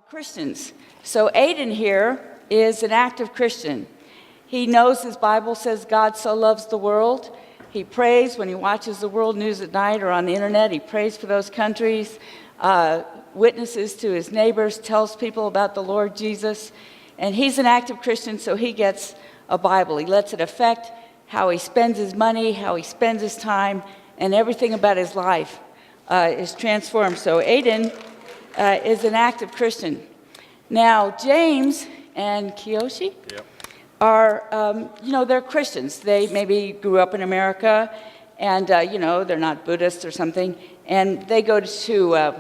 Christians. So Aiden here is an active Christian. He knows his Bible says God so loves the world. He prays when he watches the world news at night or on the internet. He prays for those countries, witnesses to his neighbors, tells people about the Lord Jesus. And he's an active Christian, so he gets a Bible. He lets it affect how he spends his money, how he spends his time, and everything about his life is transformed. So Aiden is an active Christian. Now, James and Kiyoshi are, they're Christians. They maybe grew up in America, and, they're not Buddhists or something, and they go to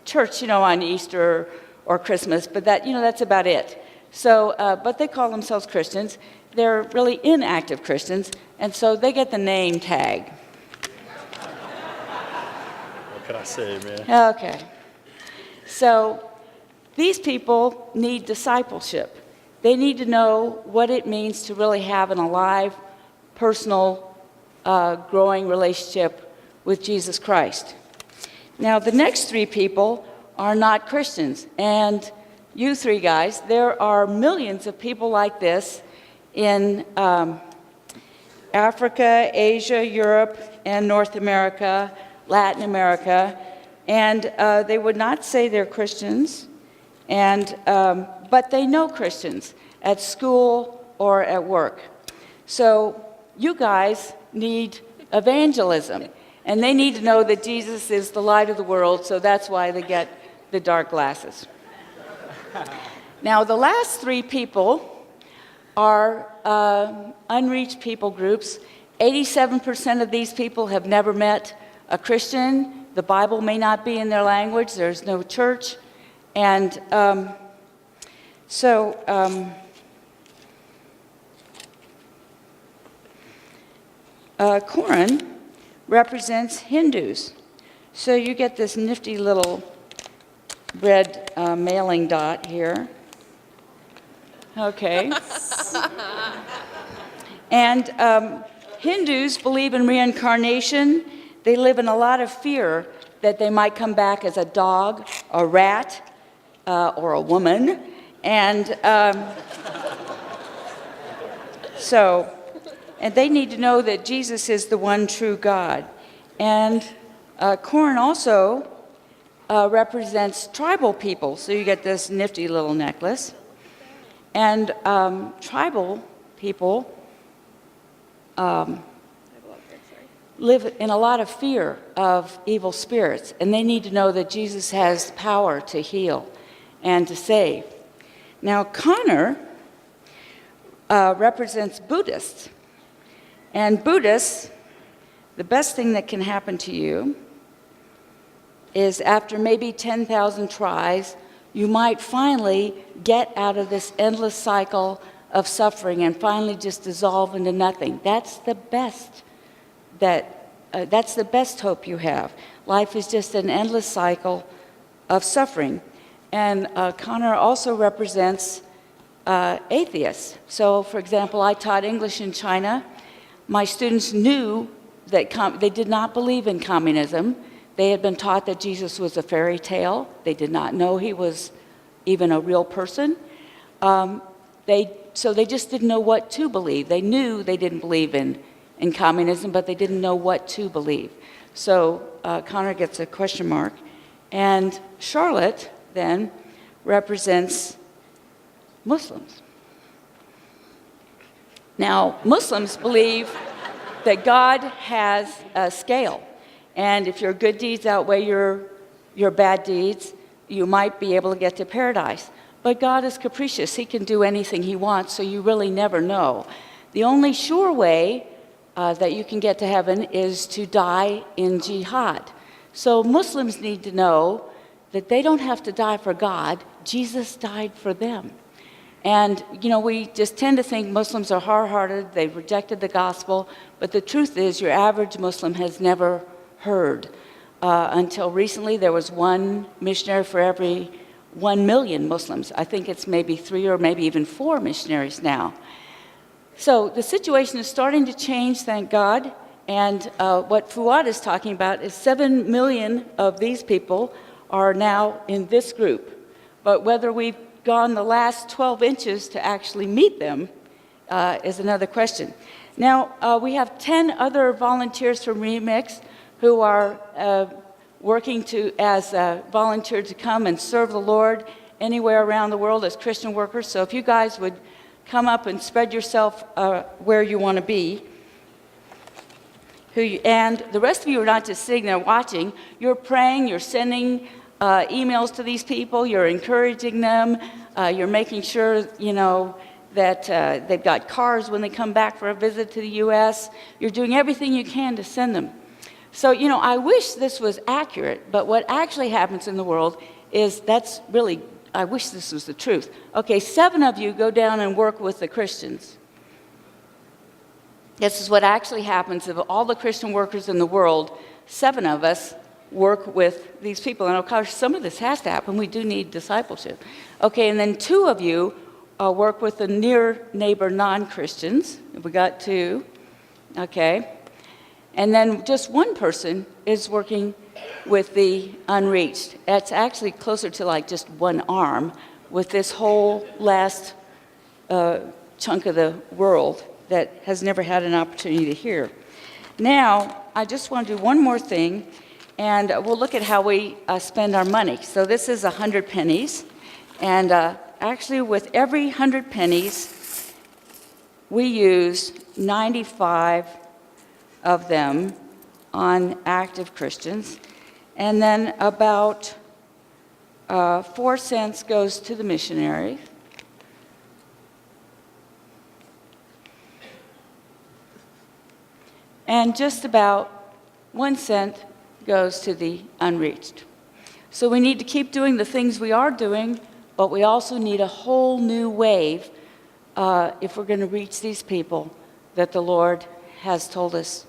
church, on Easter or Christmas, but that's about it. So, but they call themselves Christians. They're really inactive Christians, and so they get the name tag. What can I say, man? Okay. So these people need discipleship. They need to know what it means to really have an alive, personal, growing relationship with Jesus Christ. Now, the next three people are not Christians. And you three guys, there are millions of people like this in Africa, Asia, Europe, and North America, Latin America. And they would not say they're Christians, but they know Christians at school or at work. So you guys need evangelism, and they need to know that Jesus is the light of the world, so that's why they get the dark glasses. Now, the last three people are unreached people groups. 87% of these people have never met a Christian. The Bible may not be in their language. There's no church. And Corin represents Hindus. So you get this nifty little red mailing dot here. Okay. And Hindus believe in reincarnation. They live in a lot of fear that they might come back as a dog, a rat, or a woman. And and they need to know that Jesus is the one true God. And Corin also represents tribal people. So you get this nifty little necklace. And tribal people live in a lot of fear of evil spirits, and they need to know that Jesus has power to heal and to save. Now, Connor represents Buddhists, and Buddhists, the best thing that can happen to you is after maybe 10,000 tries, you might finally get out of this endless cycle of suffering and finally just dissolve into nothing. That's the best hope you have. Life is just an endless cycle of suffering. And Connor also represents atheists. So, for example, I taught English in China. My students knew that they did not believe in communism. They had been taught that Jesus was a fairy tale. They did not know he was even a real person. So they just didn't know what to believe. They knew they didn't believe in communism, but they didn't know what to believe. So Connor gets a question mark. And Charlotte then represents Muslims. Now, Muslims believe that God has a scale. And if your good deeds outweigh your bad deeds, you might be able to get to paradise. But God is capricious. He can do anything he wants, so you really never know. The only sure way that you can get to heaven is to die in jihad. So Muslims need to know that they don't have to die for God. Jesus died for them. And, we just tend to think Muslims are hard-hearted. They've rejected the gospel. But the truth is, your average Muslim has never heard. Until recently, there was one missionary for every 1 million Muslims. I think it's maybe 3 or maybe even 4 missionaries now. So the situation is starting to change, thank God. And what Fuad is talking about is 7 million of these people are now in this group. But whether we've gone the last 12 inches to actually meet them is another question. Now, we have 10 other volunteers from Remix who are working as volunteers to come and serve the Lord anywhere around the world as Christian workers. So if you guys would come up and spread yourself where you want to be. And the rest of you are not just sitting there watching. You're praying, you're sending emails to these people, you're encouraging them, you're making sure, that they've got cars when they come back for a visit to the U.S. You're doing everything you can to send them. So, I wish this was accurate, but what actually happens in the world is I wish this was the truth. Okay, 7 of you go down and work with the Christians. This is what actually happens. Of all the Christian workers in the world, 7 of us work with these people. And of course, some of this has to happen. We do need discipleship. Okay, and then 2 of you work with the near neighbor non-Christians. We got 2. Okay. And then just 1 person is working with the unreached. That's actually closer to like just 1 arm with this whole last chunk of the world that has never had an opportunity to hear. Now, I just want to do one more thing, and we'll look at how we spend our money. So this is 100 pennies, and actually with every 100 pennies, we use 95 of them on active Christians, and then about 4 cents goes to the missionary. And just about 1 cent goes to the unreached. So we need to keep doing the things we are doing, but we also need a whole new wave if we're going to reach these people that the Lord has told us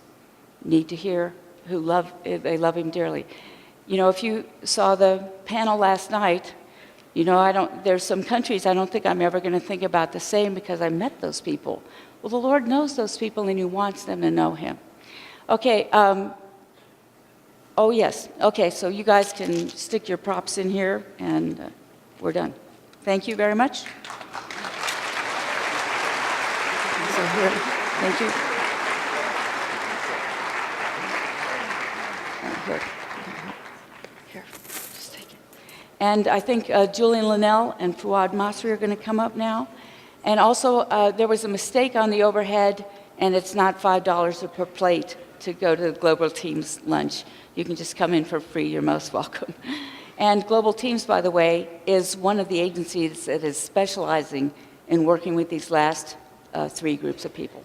need to hear, they love Him dearly. If you saw the panel last night, there's some countries I don't think I'm ever going to think about the same because I met those people. Well, the Lord knows those people and He wants them to know Him. Okay, oh yes, okay, so you guys can stick your props in here and we're done. Thank you very much. So here, thank you. Here, just take it. And I think Julian Linnell and Fuad Masri are going to come up now. And also, there was a mistake on the overhead, and it's not $5 per plate to go to the Global Teams lunch. You can just come in for free. You're most welcome. And Global Teams, by the way, is one of the agencies that is specializing in working with these last 3 groups of people.